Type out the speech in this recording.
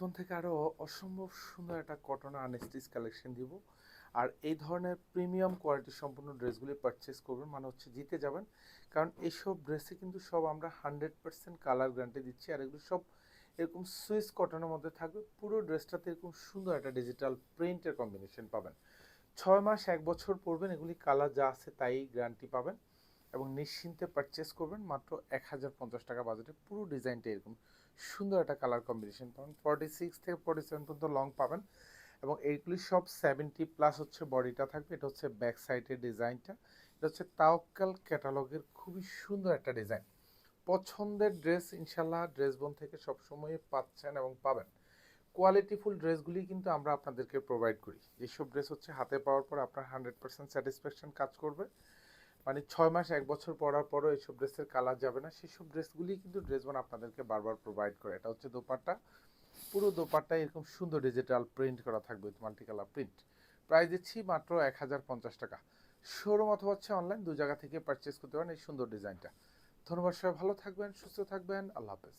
Phone থেকে আরও অসম্ভব সুন্দর একটা কটন আনস্টিচ কালেকশন দিব। আর এই ধরনের প্রিমিয়াম কোয়ালিটি সম্পূর্ণ ড্রেসগুলি পারচেস করবেন মানে হচ্ছে জিতে যাবেন। কারণ এইসব ড্রেসে কিন্তু সব আমরা 100% কালার গ্যারান্টি দিচ্ছি। আর এগুলো সব এরকম সুইস কটনের মধ্যে থাকবে। পুরো ড্রেসটাতে এরকম সুন্দর একটা ডিজিটাল প্রিন্টের কম্বিনেশন পাবেন। 6 মাস 1 বছর পরবেন, এগুলি কালার যা আছে তাই গ্যারান্টি পাবেন এবং নিশ্চিন্তে পারচেস করবেন মাত্র 1050 টাকা বাজেটে। পুরো ডিজাইনটা এরকম সুন্দর একটা কালার কম্বিনেশন পাবেন। 46 থেকে 47 পর্যন্ত লং পাবেন এবং এইগুলি সব 70+ হচ্ছে বডিটা থাকবে। এটা হচ্ছে ব্যাক সাইডের ডিজাইনটা। এটা হচ্ছে তাওয়াক্কাল ক্যাটালগের খুবই সুন্দর একটা ডিজাইন। পছন্দের ড্রেস ইনশাল্লাহ ড্রেস বোন থেকে সবসময় পাচ্ছেন এবং পাবেন। কোয়ালিটিফুল ড্রেসগুলি কিন্তু আমরা আপনাদেরকে প্রোভাইড করি। যেসব ড্রেস হচ্ছে হাতে পাওয়ার পর আপনার 100% স্যাটিসফ্যাকশন কাজ করবে, মানে 6 মাস 1 বছর পরার পরও এইসব ড্রেসের কালার যাবে না, সেসব ড্রেসগুলি কিন্তু ড্রেস বান আপনাদেরকে বারবার প্রোভাইড করে। এটা হচ্ছে দোপাট্টা। পুরো দোপাট্টায় এরকম সুন্দর ডিজিটাল প্রিন্ট করা থাকবে, মাল্টি কালার প্রিন্ট। প্রাইস দিচ্ছি মাত্র 1050 টাকা। শোরুম অথবা হচ্ছে অনলাইন, দু জায়গা থেকে পারচেস করতে পারেন এই সুন্দর ডিজাইনটা। ধন্যবাদ, সবাই ভালো থাকবেন, সুস্থ থাকবেন, আল্লাহ হাফেজ।